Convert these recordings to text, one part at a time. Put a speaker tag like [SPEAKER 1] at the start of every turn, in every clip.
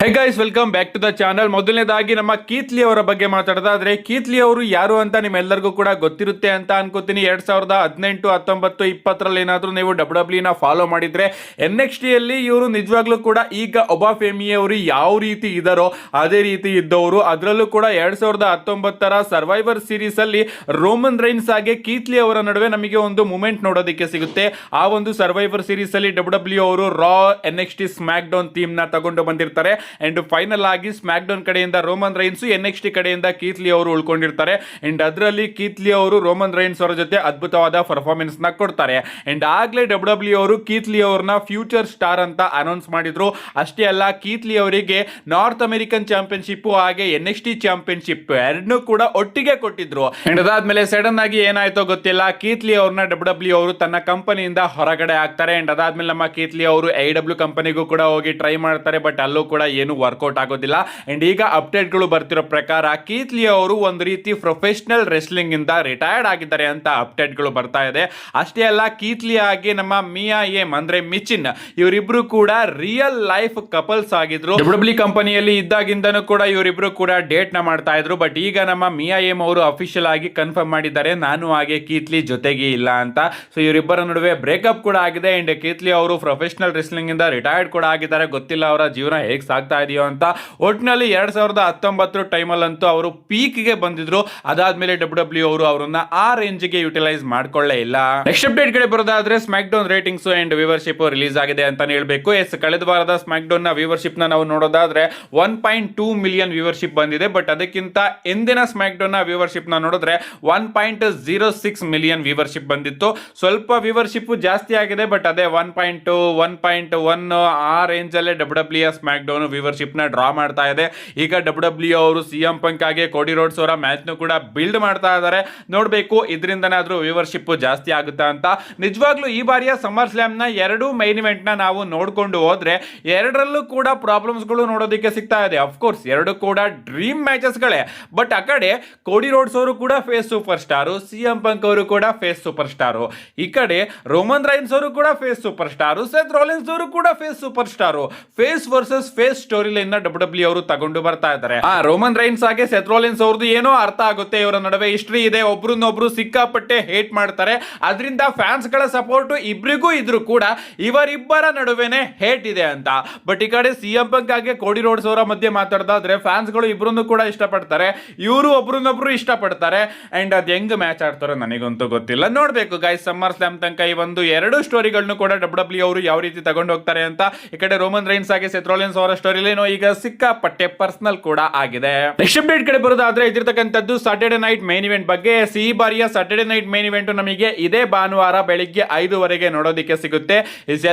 [SPEAKER 1] Hey guys, welcome back to the channel. ಮೊದಲನೇದಾಗಿ ನಮ್ಮ ಕೀತ್ಲಿ ಅವರ ಬಗ್ಗೆ ಮಾತಾಡೋದಾದ್ರೆ, ಕೀತ್ಲಿ ಅವರು ಯಾರು ಅಂತ ನಿಮ್ಮೆಲ್ಲರಿಗೂ ಕೂಡ ಗೊತ್ತಿರುತ್ತೆ ಅಂತ ಅನ್ಕೋತೀನಿ. 2018, 19, 20ರಲ್ಲಿ ಏನಾದರೂ ನೀವು ಡಬ್ಲ್ಯೂ ಫಾಲೋ ಮಾಡಿದ್ರೆ NXT ಯಲ್ಲಿ ಇವರು ನಿಜವಾಗ್ಲೂ ಕೂಡ ಈಗ ಒಬಾಫೆಮಿ ಅವರು ಯಾವ ರೀತಿ ಇದ್ದಾರೋ ಅದೇ ರೀತಿ ಇದ್ದವರು. ಅದರಲ್ಲೂ ಕೂಡ 2019ರ ಸರ್ವೈವರ್ ಸೀರೀಸ್ ಅಲ್ಲಿ ರೋಮನ್ ರೈನ್ಸ್ ಹಾಗೆ ಕೀತ್ಲಿ ಅವರ ನಡುವೆ ನಮಗೆ ಒಂದು ಮೂಮೆಂಟ್ ನೋಡೋದಕ್ಕೆ ಸಿಗುತ್ತೆ. ಆ ಒಂದು ಸರ್ವೈವರ್ ಸೀರೀಸ್ ಅಲ್ಲಿ ಡಬ್ಲ್ಯೂ ಅವರು ರಾ, NXT, ಸ್ಮ್ಯಾಕ್ ಡೌನ್ ಥೀಮ್ ನ ತಗೊಂಡು ಬಂದಿರ್ತಾರೆ. ಅಂಡ್ ಫೈನಲ್ ಆಗಿ ಸ್ಮ್ಯಾಕ್ ಡೌನ್ ಕಡೆಯಿಂದ ರೋಮನ್ ರೈನ್ಸ್, NXT ಕಡೆಯಿಂದ ಕೀತ್ಲಿ ಅವರು ಉಳ್ಕೊಂಡಿರ್ತಾರೆ. ಅಂಡ್ ಅದರಲ್ಲಿ ಕೀತ್ಲಿ ಅವರು ರೋಮನ್ ರೈನ್ಸ್ ಅವರ ಜೊತೆ ಅದ್ಭುತವಾದ ಪರ್ಫಾರ್ಮೆನ್ಸ್ ನ ಕೊಡ್ತಾರೆ. ಅಂಡ್ ಆಗ್ಲೇ ಡಬ್ಲ್ಯೂ ಅವರು ಕೀತ್ಲಿ ಅವ್ರನ್ನ ಫ್ಯೂಚರ್ ಸ್ಟಾರ್ ಅಂತ ಅನೌನ್ಸ್ ಮಾಡಿದ್ರು. ಅಷ್ಟೇ ಅಲ್ಲ, ಕೀತ್ಲಿ ಅವರಿಗೆ ನಾರ್ತ್ ಅಮೆರಿಕನ್ ಚಾಂಪಿಯನ್ಶಿಪ್ ಹಾಗೆ NXT ಚಾಂಪಿಯನ್ಶಿಪ್ ಎರಡನ್ನೂ ಕೂಡ ಒಟ್ಟಿಗೆ ಕೊಟ್ಟಿದ್ರು. ಅಂಡ್ ಅದಾದ್ಮೇಲೆ ಸಡನ್ ಆಗಿ ಏನಾಯ್ತೋ ಗೊತ್ತಿಲ್ಲ, ಕೀತ್ಲಿ ಅವ್ರನ್ನ ಡಬ್ಲ್ಯೂ ಅವರು ತನ್ನ ಕಂಪನಿಯಿಂದ ಹೊರಗಡೆ ಆಗ್ತಾರೆ. ಅಂಡ್ ಅದಾದ್ಮೇಲೆ ನಮ್ಮ ಕೀತ್ಲಿ ಅವರು AEW ಕಂಪನಿಗೂ ಕೂಡ ಹೋಗಿ ಟ್ರೈ ಮಾಡ್ತಾರೆ, ಬಟ್ ಅಲ್ಲೂ ಕೂಡ ಏನು ವರ್ಕೌಟ್ ಆಗೋದಿಲ್ಲ. ಅಂಡ್ ಈಗ ಅಪ್ಡೇಟ್ಗಳು ಬರ್ತಿರೋ ಪ್ರಕಾರ ಕೀತ್ಲಿ ಅವರು ಒಂದು ರೀತಿ ಪ್ರೊಫೆಷನಲ್ ರೆಸ್ಲಿಂಗ್ ಇಂದ ರಿಟೈರ್ಡ್ ಆಗಿದ್ದಾರೆ ಅಂತ ಅಪ್ಡೇಟ್ಗಳು ಬರ್ತಾ ಇದೆ. ಅಷ್ಟೇ ಅಲ್ಲ, ಕೀತ್ಲಿ ಆಗಿ ನಮ್ಮ ಮಿಯಾ ಎಮ್ ಅಂದ್ರೆ ಮಿಚಿನ್ ಇವರಿಬ್ರು ಕೂಡ ರಿಯಲ್ ಲೈಫ್ ಕಪಲ್ಸ್ ಆಗಿದ್ರು. ಡಬ್ಲ್ಯೂ ಕಂಪನಿಯಲ್ಲಿ ಇದ್ದಾಗಿಂದನೂ ಕೂಡ ಇವರಿಬ್ರು ಕೂಡ ಡೇಟ್ ನ ಮಾಡ್ತಾ ಇದ್ರು. ಬಟ್ ಈಗ ನಮ್ಮ ಮಿಯಾ ಎಮ್ ಅವರು ಅಫಿಷಿಯಲ್ ಆಗಿ ಕನ್ಫರ್ಮ್ ಮಾಡಿದ್ದಾರೆ, ನಾನು ಹಾಗೆ ಕೀತ್ಲಿ ಜೊತೆಗೆ ಇಲ್ಲ ಅಂತ. ಸೊ ಇವರಿಬ್ಬರ ನಡುವೆ ಬ್ರೇಕಪ್ ಕೂಡ ಆಗಿದೆ. ಅಂಡ್ ಕೀತ್ಲಿ ಅವರು ಪ್ರೊಫೆಷನಲ್ ರೆಸ್ಲಿಂಗ್ ಇಂದ ರಿಟೈರ್ಡ್ ಕೂಡ ಆಗಿದ್ದಾರೆ. ಗೊತ್ತಿಲ್ಲ ಅವರ ಜೀವನ ಹೇಗೆ ಸಾಗ್ತಾ ಇದೆಯೋ ಅಂತ. ಒಟ್ಟಿನಲ್ಲಿ 2019 ಟೈಮಲ್ಲಂತೂ ಅವರು ಪೀಕ್ಗೆ ಬಂದಿದ್ರು. ಅದಾದ್ಮೇಲೆ ಡಬ್ಲ್ಯೂ ಅವರು ಅವರನ್ನ ಆ ರೇಂಜ್ಗೆ ಯುಟಿಲೈಸ್ ಮಾಡ್ಕೊಳ್ಳೇ ಇಲ್ಲ. ನೆಕ್ಸ್ಟ್ ಅಪ್ಡೇಟ್ ಕಡೆ ಬರೋದಾದ್ರೆ, SmackDown ratings and viewership release ಆಗಿದೆ ಅಂತಾನೆ ಹೇಳ್ಬೇಕು. ಕಳೆದ ವಾರದ ಸ್ಮ್ಯಾಕ್ ಡೌನ್ ನ ವ್ಯೂವರ್ಶಿಪ್ ನ ನಾವು ನೋಡೋದಾದ್ರೆ 1.2 ಮಿಲಿಯನ್ ವ್ಯೂವರ್ಶಿಪ್ ಬಂದಿದೆ. ಬಟ್ ಅದಕ್ಕಿಂತ ಎಂದಿನ ಸ್ಮ್ಯಾಕ್ ಡೌನ್ ನ ವ್ಯೂವರ್ಶಿಪ್ ನ ನೋಡಿದ್ರೆ 1.06 ಮಿಲಿಯನ್ ವ್ಯೂವರ್ಶಿಪ್ ಬಂದಿತ್ತು. ಸ್ವಲ್ಪ ವ್ಯೂವರ್ಶಿಪ್ ಜಾಸ್ತಿ ಆಗಿದೆ, ಬಟ್ ಅದೇ 1.2, 1.1 ಆ ರೇಂಜ್ ಅಲ್ಲೇ ಡಬ್ಲ್ಯೂ ಸ್ಮ್ಯಾಕ್ ಡೌನ್ ವ್ಯೂವರ್ಶಿಪ್ ನ ಡ್ರಾ ಮಾಡ್ತಾ ಇದೆ. ಈಗ ಡಬ್ಲ್ಯೂ ಅವರು CM ಪಂಕ್ ಆಗಿ ಕೋಡಿ ರೋಡ್ಸ್ ಅವರ ಮ್ಯಾಚ್ ನು ಕೂಡ ಬಿಲ್ಡ್ ಮಾಡ್ತಾ ಇದ್ದಾರೆ. ನೋಡ್ಬೇಕು ಇದರಿಂದನಾದ್ರೂ ವ್ಯೂವರ್ಶಿಪ್ ಜಾಸ್ತಿ ಆಗುತ್ತಾ ಅಂತ. ನಿಜವಾಗ್ಲೂ ಈ ಬಾರಿಯ ಸಮ್ಮರ್ ಸ್ಲಾಮ್ ನ ಎರಡು ಮೈನ್ ಇವೆಂಟ್ ನ ನಾವು ನೋಡ್ಕೊಂಡು ಹೋದ್ರೆ ಎರಡರಲ್ಲೂ ಕೂಡ ಪ್ರಾಬ್ಲಮ್ಸ್ ಗಳು ನೋಡೋದಕ್ಕೆ ಸಿಗ್ತಾ ಇದೆ. ಅಫ್ಕೋರ್ಸ್ ಎರಡು ಕೂಡ ಡ್ರೀಮ್ ಮ್ಯಾಚಸ್ ಗಳೇ, ಬಟ್ ಆ ಕಡೆ ಕೋಡಿ ರೋಡ್ಸ್ ಅವರು ಕೂಡ ಫೇಸ್ ಸೂಪರ್ ಸ್ಟಾರು, CM ಪಂಕ್ ಅವರು ಕೂಡ ಫೇಸ್ ಸೂಪರ್ ಸ್ಟಾರು, ಈ ಕಡೆ ರೋಮನ್ ರೈನ್ಸ್ ಅವರು ಕೂಡ face superstar, Seth Rollins ಅವರು ಕೂಡ face superstar. Face versus face storyline ನ ಡಬ್ಲ್ಯೂ ಅವರು ತಗೊಂಡು ಬರ್ತಾ ಇದ್ದಾರೆ. ರೋಮನ್ ರೈನ್ಸ್ ಹಾಗೆ ಸೆತ್ ರಾಲಿನ್ಸ್ ಅವ್ರದ್ದು ಏನೋ ಅರ್ಥ ಆಗುತ್ತೆ, ಇವರ ನಡುವೆ ಹಿಸ್ಟ್ರಿ ಇದೆ, ಒಬ್ರನ್ನೊಬ್ರು ಸಿಕ್ಕಾಪಟ್ಟೆ ಹೇಟ್ ಮಾಡ್ತಾರೆ. ಅದರಿಂದ ಫ್ಯಾನ್ಸ್ ಗಳ ಸಪೋರ್ಟ್ ಇಬ್ರಿಗೂ ಇದ್ರು ಕೂಡ ಇವರಿಬ್ಬರ ನಡುವೆನೆ ಹೇಟ್ ಇದೆ ಅಂತ. ಬಟ್ ಈ ಕಡೆ CM ಪಂಕ್ ಹಾಗೆ ಕೋಡಿ ರೋಡ್ಸ್ ಅವರ ಮಧ್ಯೆ ಮಾತಾಡೋದಾದ್ರೆ ಫ್ಯಾನ್ಸ್ ಗಳು ಇಬ್ರನ್ನು ಕೂಡ ಇಷ್ಟಪಡ್ತಾರೆ, ಇವರು ಒಬ್ರನ್ನೊಬ್ರು ಇಷ್ಟಪಡ್ತಾರೆ. ಅಂಡ್ ಅದ್ ಹೆಂಗ್ ಮ್ಯಾಚ್ ಆಡ್ತಾರೋ ನನಗಂತೂ ಗೊತ್ತಿಲ್ಲ. ನೋಡ್ಬೇಕು ಗೈಸ್, ಸಮ್ಮರ್ ಸ್ಲಾಮ್ ತನಕ ಈ ಒಂದು ಎರಡು ಸ್ಟೋರಿಗಳನ್ನು ಕೂಡ ಡಬ್ಲ್ಯೂ ಅವರು ಯಾವ ರೀತಿ ತಗೊಂಡು ಹೋಗ್ತಾರೆ ಅಂತ. ಈ ಕಡೆ ರೋಮನ್ ರೈನ್ಸ್ ಹಾಗೆ ಸೆತ್ ರಾಲಿನ್ಸ್ ಅವರ ಸ್ಟೋರಿ ಲೈನ್ ಈಗ ಸಿಕ್ಕಾಪಟ್ಟೆ ಪರ್ಸನಲ್ ಕೂಡ ಆಗಿದೆ. ನೆಕ್ಸ್ಟ್ ಅಪ್ಡೇಟ್ ಕಡೆ ಬರೋದಾದ್ರೆ, ಇದಿರ್ತಕ್ಕಂಥದ್ದು ಸಾಟರ್ಡೆ ನೈಟ್ ಮೈನ್ ಇವೆಂಟ್ ಬಗ್ಗೆ. ಈ ಬಾರಿಯ ಸಾಟರ್ಡೆ ನೈಟ್ ಮೈನ್ ಇವೆಂಟ್ ನಮಗೆ ಇದೇ ಭಾನುವಾರ ಬೆಳಿಗ್ಗೆ 5 ನೋಡೋದಕ್ಕೆ ಸಿಗುತ್ತೆ.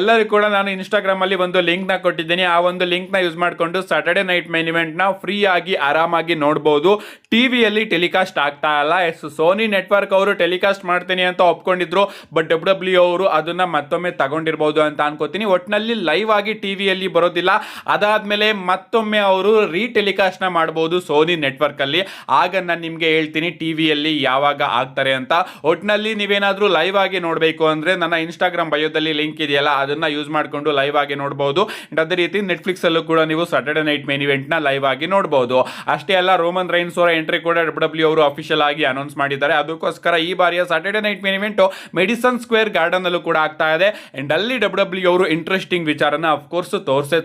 [SPEAKER 1] ಎಲ್ಲರೂ ಕೂಡ ನಾನು ಇನ್ಸ್ಟಾಗ್ರಾಮ್ ಅಲ್ಲಿ ಒಂದು ಲಿಂಕ್ ನ ಕೊಟ್ಟಿದ್ದೀನಿ. ಆ ಒಂದು ಲಿಂಕ್ ನ ಯೂಸ್ ಮಾಡಿಕೊಂಡು ಸಾಟರ್ಡೆ ನೈಟ್ ಮೈನ್ ಇವೆಂಟ್ ನ ಫ್ರೀ ಆಗಿ ಆರಾಮಾಗಿ ನೋಡಬಹುದು. ಟಿವಿಯಲ್ಲಿ ಟೆಲಿಕಾಸ್ಟ್ ಆಗ್ತಾ ಇಲ್ಲ. ಸೋನಿ ನೆಟ್ವರ್ಕ್ ಅವರು ಟೆಲಿಕಾಸ್ಟ್ ಮಾಡ್ತೀನಿ ಅಂತ ಒಪ್ಕೊಂಡಿದ್ರು, ಬಟ್ ಡಬ್ಲ್ಯೂ ಅವರು ಅದನ್ನ ಮತ್ತೊಮ್ಮೆ ತಗೊಂಡಿರಬಹುದು ಅಂತ ಅನ್ಕೋತೀನಿ. ಒಟ್ಟಿನಲ್ಲಿ ಲೈವ್ ಆಗಿ ಟಿವಿಯಲ್ಲಿ ಬರೋದಿಲ್ಲ. ಅದಾದ್ಮೇಲೆ ಮತ್ತೊಮ್ಮೆ ಅವರು ರೀಟೆಲಿಕಾಸ್ಟ್ ನ ಮಾಡಬಹುದು ಸೋನಿ ನೆಟ್ವರ್ಕ್ ಅಲ್ಲಿ. ಆಗ ನಾನು ನಿಮ್ಗೆ ಹೇಳ್ತೀನಿ ಟಿವಿಯಲ್ಲಿ ಯಾವಾಗ ಆಗ್ತಾರೆ ಅಂತ. ಒಟ್ಟಿನಲ್ಲಿ ನೀವೇನಾದ್ರೂ ಲೈವ್ ಆಗಿ ನೋಡಬೇಕು ಅಂದ್ರೆ ನನ್ನ ಇನ್ಸ್ಟಾಗ್ರಾಮ್ ಬಯೋದಲ್ಲಿ ಲಿಂಕ್ ಇದೆಯಲ್ಲ, ಅದನ್ನ ಯೂಸ್ ಮಾಡಿಕೊಂಡು ಲೈವ್ ಆಗಿ ನೋಡಬಹುದು. ಅದೇ ರೀತಿ ನೆಟ್ಫ್ಲಿಕ್ಸ್ ಅಲ್ಲೂ ಕೂಡ ನೀವು ಸಾಟರ್ಡೆ ನೈಟ್ ಮೈನ್ ಇವೆಂಟ್ ನ ಲೈವ್ ಆಗಿ ನೋಡಬಹುದು. ಅಷ್ಟೇ ಅಲ್ಲ, ರೋಮನ್ ರೈನ್ಸ್ ಅವರ ಎಂಟ್ರಿ ಕೂಡ ಡಬ್ಲ್ಯೂ ಅವರು ಅಫಿಷಿಯಲ್ ಆಗಿ ಅನೌನ್ಸ್ ಮಾಡಿದ್ದಾರೆ. ಅದಕ್ಕೋಸ್ಕರ ಈ ಬಾರಿಯ Saturday night main event medicine square garden ಅಲ್ಲೂ ಕೂಡ ಆಗ್ತಾ ಇದೆ. ಅಂಡ್ ಅಲ್ಲಿ ಡಬ್ಲ್ಯೂ ಅವರು ಇಂಟ್ರೆಸ್ಟಿಂಗ್ ವಿಚಾರನ ಅಫ್ಕೋರ್ಸ್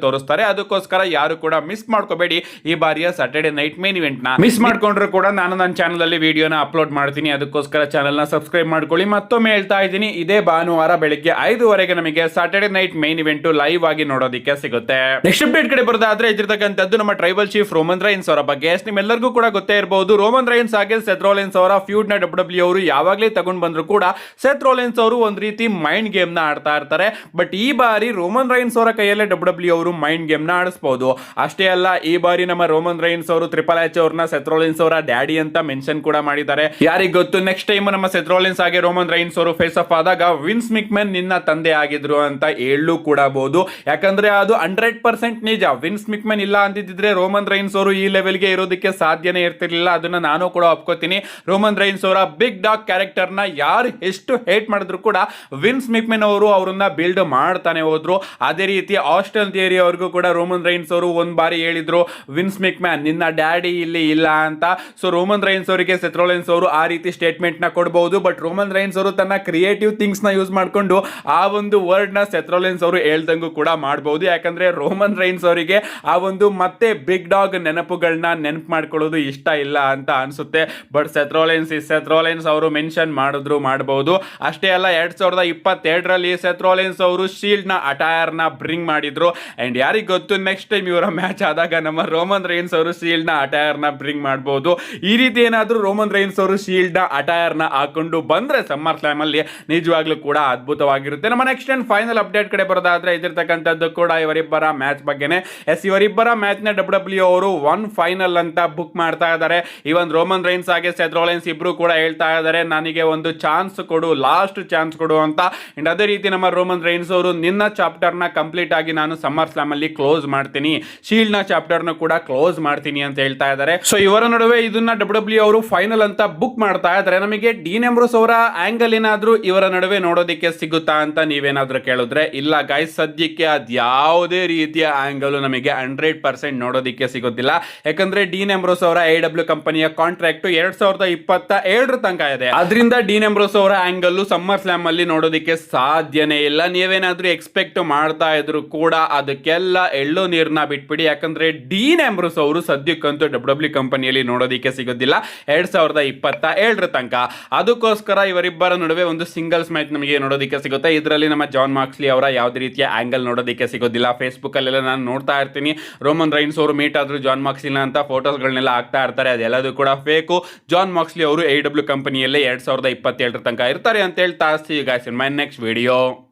[SPEAKER 1] ತೋರಿಸ್ತಾರೆ. ಅದಕ್ಕೋಸ್ಕರ ಯಾರು ಕೂಡ ಮಿಸ್ ಮಾಡ್ಕೋಬೇಡಿ ಈ ಬಾರಿಯ ಸಾಟರ್ಡೆ ನೈಟ್ ಮೈನ್ ಇವೆಂಟ್ ನ. ಮಿಸ್ ಮಾಡ್ಕೊಂಡ್ರು ಕೂಡ ನಾನು ನನ್ನ ಚಾನಲ್ ಅಲ್ಲಿ ವಿಡಿಯೋನ ಅಪ್ಲೋಡ್ ಮಾಡ್ತೀನಿ. ಅದಕ್ಕೋಸ್ಕರ ಚಾನಲ್ ನ ಸಬ್ಸ್ಕ್ರೈಬ್ ಮಾಡ್ಕೊಳ್ಳಿ. ಮತ್ತೊಮ್ಮೆ ಹೇಳ್ತಾ ಇದ್ದೀನಿ, ಇದೇ ಭಾನುವಾರ ಬೆಳಿಗ್ಗೆ 5 ನಮಗೆ Saturday night main event live ಆಗಿ ನೋಡೋದಕ್ಕೆ ಸಿಗುತ್ತೆ. ನೆಕ್ಸ್ಟ್ ಅಪ್ಡೇಟ್ ಕಡೆ ಬರೋದಾದ್ರೆ, ಇದಿರ್ತಕ್ಕಂಥದ್ದು ನಮ್ಮ ಟ್ರೈಬಲ್ ಚೀಫ್ ರೋಮನ್ ರೈನ್ಸ್ ಅವರ ಬಗ್ಗೆ. ನಿಮ್ಮೆಲ್ಲರಿಗೂ ಕೂಡ ಗೊತ್ತೇ ಇರಬಹುದು, ರೋಮನ್ ರೈನ್ಸ್ ಹಾಗೆ ಸೆತ್ ರಾಲಿನ್ಸ್ ಅವರ ಫ್ಯೂಡ್ ನ ಡಬ್ಲ್ಯೂ ಅವರು ಯಾವಾಗಲೇ ತಗೊಂಡ್ ಬಂದ್ರು ಕೂಡ ಸೆತ್ ರಾಲಿನ್ಸ್ ಅವರು ಒಂದ್ ರೀತಿ ಮೈಂಡ್ ಗೇಮ್ ನ ಆಡ್ತಾ ಇರ್ತಾರೆ. ಬಟ್ ಈ ಬಾರಿ ರೋಮನ್ ರೈನ್ಸ್ ಅವರ ಕೈಯಲ್ಲೇ ಡಬ್ಲ್ಯೂ ಅವರು ಮೈಂಡ್ ಗೇಮ್ ನ ಆಡಿಸಬಹುದು. ಅಷ್ಟೇ ಅಲ್ಲ, ಈ ಬಾರಿ ನಮ್ಮ ರೋಮನ್ ರೈನ್ಸ್ ಅವರು ಟ್ರಿಪಲ್ ಎಚ್ ಅವ್ರನ್ನ ಸೆತ್ ರಾಲಿನ್ಸ್ ಅವರ ಡ್ಯಾಡಿ ಅಂತ ಮೆನ್ಷನ್ ಕೂಡ ಮಾಡಿದ್ದಾರೆ. ಯಾರಿಗ್ ಗೊತ್ತು, ನೆಕ್ಸ್ಟ್ ಟೈಮ್ ನಮ್ಮ ಸೆತ್ ರಾಲಿನ್ಸ್ ಹಾಗೆ ರೋಮನ್ ರೈನ್ಸ್ ಅವರು ಫೇಸ್ ಆಫ್ ಆದಾಗ ವಿನ್ಸ್ ಮಿಕ್ಮೆನ್ ನಿನ್ನ ತಂದೆ ಆಗಿದ್ರು ಅಂತ ಹೇಳಲು ಕೂಡ ಬಹುದು. ಯಾಕಂದ್ರೆ ಅದು 100% ನಿಜ. ವಿನ್ಸ್ ಮಿಕ್ಮೆನ್ ಇಲ್ಲ ಅಂತಿದ್ರೆ ರೋಮನ್ ರೈನ್ಸ್ ಅವರು ಈ ಲೆವೆಲ್ಗೆ ಇರೋದಕ್ಕೆ ಸಾಧ್ಯನೇ ಇರ್ತಿರ್ಲಿಲ್ಲ. ಅದನ್ನ ನಾನು ಕೂಡ ಒಪ್ಕೋತೀನಿ. ರೋಮನ್ ರೈನ್ಸ್ ಅವರ ಬಿಗ್ ಡಾಗ್ ಕ್ಯಾರೆಕ್ಟರ್ ನ ಯಾರು ಎಷ್ಟು ಹೇಟ್ ಮಾಡಿದ್ರು ಕೂಡ ವಿನ್ಸ್ ಮಿಕ್ಮೆನ್ ಅವರು ಅವರನ್ನ ಬಿಲ್ಡ್ ಮಾಡ್ತಾನೆ ಹೋದ್ರು. ಅದೇ ರೀತಿ ಆಸ್ಟನ್ ಥಿಯರಿ ಅವ್ರಿಗೂ ಕೂಡ ರೋಮನ್ ರೈನ್ಸ್ ಅವರು ಒಂದ್ ಬಾರಿ ಹೇಳಿದ್ರು ವಿನ್ಸ್ ಮೆಕ್ಮ್ಯಾನ್ ನಿನ್ನ ಡ್ಯಾಡಿ ಇಲ್ಲಿ ಇಲ್ಲ ಅಂತ. ಸೊ ರೋಮನ್ ರೈನ್ಸ್ ಅವರಿಗೆ ಸೆತ್ ರೋಲೆನ್ಸ್ ಅವರು ಆ ರೀತಿ ಸ್ಟೇಟ್ಮೆಂಟ್ ನ ಕೊಡಬಹುದು. ಬಟ್ ರೋಮನ್ ರೈನ್ಸ್ ಅವರು ತನ್ನ ಕ್ರಿಯೇಟಿವ್ ಥಿಂಗ್ಸ್ ನ ಯೂಸ್ ಮಾಡ್ಕೊಂಡು ಆ ಒಂದು ವರ್ಡ್ ನ ಸೆತ್ ರೋಲೆನ್ಸ್ ಅವರು ಹೇಳ್ದಂಗೂ ಕೂಡ ಮಾಡಬಹುದು. ಯಾಕಂದ್ರೆ ರೋಮನ್ ರೈನ್ಸ್ ಅವರಿಗೆ ಆ ಒಂದು ಮತ್ತೆ ಬಿಗ್ ಡಾಗ್ ನೆನಪುಗಳನ್ನ ನೆನಪು ಮಾಡ್ಕೊಳ್ಳೋದು ಇಷ್ಟ ಇಲ್ಲ ಅಂತ ಅನ್ಸುತ್ತೆ. ಬಟ್ ಸೆತ್ ರೋಲೆನ್ಸ್ ಅವರು ಮೆನ್ಷನ್ ಮಾಡಿದ್ರು ಮಾಡಬಹುದು. ಅಷ್ಟೇ ಅಲ್ಲ 2022ರಲ್ಲಿ ಸೆತ್ ರೋಲೆನ್ಸ್ ಅವರು ಶೀಲ್ಡ್ ನ ಅಟೈರ್ ನ ಬ್ರಿಂಗ್ ಮಾಡಿದ್ರು. ಅಂಡ್ ಯಾರಿಗ್ ಗೊತ್ತು ನೆಕ್ಸ್ಟ್ ಟೈಮ್ ಇವರ ಮ್ಯಾಚ್ ಆದಾಗ ನಮ್ಮ ರೋಮನ್ ರೈನ್ಸ್ ಅವರು ಶೀಲ್ಡ್ ನ ಅಟೈರ್ ನ ಬ್ರಿಂಗ್ ಮಾಡಬಹುದು. ಈ ರೀತಿ ಏನಾದ್ರೂ ರೋಮನ್ ರೈನ್ಸ್ ಅವರು ಶೀಲ್ಡ್ ನ ಅಟೈರ್ ನ ಹಾಕೊಂಡು ಬಂದ್ರೆ ಸಮ್ಮರ್ ಸ್ಲಾಮ್ ಅಲ್ಲಿ ನಿಜವಾಗ್ಲೂ ಕೂಡ ಅದ್ಭುತವಾಗಿರುತ್ತೆ. ನಮ್ಮ ನೆಕ್ಸ್ಟ್ ಅಂಡ್ ಫೈನಲ್ ಅಪ್ಡೇಟ್ ಕಡೆ ಬರೋದಾದ್ರೆ ಇದಿರ್ತಕ್ಕಂಥದ್ದು ಕೂಡ ಇವರಿಬ್ಬರ ಮ್ಯಾಚ್ ಬಗ್ಗೆನೆ. ಇವರಿಬ್ಬರ ಮ್ಯಾಚ್ ನ ಡಬ್ಲ್ಯೂ ಅವರು ಒನ್ ಫೈನಲ್ ಅಂತ ಬುಕ್ ಮಾಡ್ತಾ ಇದ್ದಾರೆ. ಇವನ್ ರೋಮನ್ ರೈನ್ಸ್ ಹಾಗೆ ಸೆತ್ ರೋಲೆನ್ಸ್ ಇಬ್ರು ಕೂಡ ಹೇಳ್ತಾ ಇದ್ದಾರೆ ನನಗೆ ಒಂದು ಚಾನ್ಸ್ ಕೊಡು, ಲಾಸ್ಟ್ ಚಾನ್ಸ್ ಕೊಡು ಅಂತ. ಅಂಡ್ ಅದೇ ರೀತಿ ನಮ್ಮ ರೋಮನ್ ರೈನ್ಸ್ ಅವರು ನಿನ್ನ ಚಾಪ್ಟರ್ ನ ಕಂಪ್ಲೀಟ್ ಆಗಿ ನಾನು ಸಮ್ಮರ್ ಸ್ಲಾಮ್ ಅಲ್ಲಿ ಕ್ಲೋಸ್ ಮಾಡ್ತೀನಿ, ಶೀಲ್ಡ್ ನ ಚಾಪ್ಟರ್ ನ ಕೂಡ ಕ್ಲೋಸ್ ಮಾಡ್ತೀನಿ ಅಂತ ಹೇಳ್ತಾ ಇದ್ದಾರೆ. ಸೊ ಇವರ ನಡುವೆ ಇದನ್ನ ಡಬ್ಲ್ಯೂ ಅವರು ಫೈನಲ್ ಅಂತ ಬುಕ್ ಮಾಡ್ತಾ ಇದ್ದಾರೆ. ನಮಗೆ ಡೀನ್ ಎಂಬ್ರೋಸ್ ಅವರ ಆಂಗಲ್ ಏನಾದ್ರೂ ಇವರ ನಡುವೆ ನೋಡೋದಕ್ಕೆ ಸಿಗುತ್ತಾ ಅಂತ ನೀವೇನಾದ್ರೂ ಕೇಳಿದ್ರೆ ಇಲ್ಲ ಗೈಸ್, ಸದ್ಯಕ್ಕೆ ಅದ್ಯಾವುದೇ ರೀತಿಯ ಆಂಗಲ್ ನಮಗೆ 100% ನೋಡೋದಕ್ಕೆ ಸಿಗೋದಿಲ್ಲ. ಯಾಕಂದ್ರೆ ಡೀನ್ ಎಂಬ್ರೋಸ್ ಅವರ AEW ಕಂಪನಿಯ ಕಾಂಟ್ರಾಕ್ಟ್ 2027 ತನಕ ಇದೆ. ಅದರಿಂದ ಡೀನ್ ಎಂಬ್ರೋಸ್ ಅವರ ಆಂಗಲ್ ಸಮ್ಮರ್ ಸ್ಲಾಮ್ ಅಲ್ಲಿ ನೋಡೋದಕ್ಕೆ ಸಾಧ್ಯನೇ ಇಲ್ಲ. ನೀವೇನಾದ್ರೂ ಎಕ್ಸ್ಪೆಕ್ಟ್ ಮಾಡ್ತಾ ಇದ್ರು ಕೂಡ ಅದಕ್ಕೆಲ್ಲ ಎಳ್ಳು ನೀರ್ನ ಬಿಟ್ಬಿಡಿ. ಯಾಕಂದ್ರೆ ಡೀನ್ ಎಂಬ್ರೋಸ್ ಅವರು ಸದ್ಯಕ್ಕಂತೂ ಡಬ್ಲ್ಯೂ ಕಂಪನಿಯಲ್ಲಿ ನೋಡೋದಕ್ಕೆ ಸಿಗೋದಿಲ್ಲ 2027 ತನಕ. ಅದಕ್ಕೋಸ್ಕರ ಇವರಿಬ್ಬರ ನಡುವೆ ಒಂದು ಸಿಂಗಲ್ಸ್ ಮ್ಯಾಚ್ ನಮಗೆ ನೋಡೋದಕ್ಕೆ ಸಿಗುತ್ತೆ. ಇದರಲ್ಲಿ ನಮ್ಮ ಜಾನ್ ಮಾಕ್ಸ್ಲಿ ಅವರ ಯಾವುದೇ ರೀತಿಯ ಆಂಗಲ್ ನೋಡೋದಕ್ಕೆ ಸಿಗೋದಿಲ್ಲ. ಫೇಸ್ಬುಕ್ ಅಲ್ಲೆಲ್ಲ ನಾನು ನೋಡ್ತಾ ಇರ್ತೀನಿ, ರೋಮನ್ ರೈನ್ಸ್ ಅವರು ಮೀಟ್ ಆದ್ರು ಜಾನ್ ಮಾಕ್ಸ್ಲಿನ ಅಂತ ಫೋಟೋಸ್ಗಳನ್ನೆಲ್ಲ ಹಾಕ್ತಾ ಇರ್ತಾರೆ. ಅದೆಲ್ಲದೂ ಕೂಡ ಫೇಕು. ಜಾನ್ ಮಾಕ್ಸ್ಲಿ ಅವರು AEW ಕಂಪನಿಯಲ್ಲೇ 2027 ತನಕ ಇರ್ತಾರೆ ಅಂತ ಹೇಳ್ತಾ see you guys in my next video.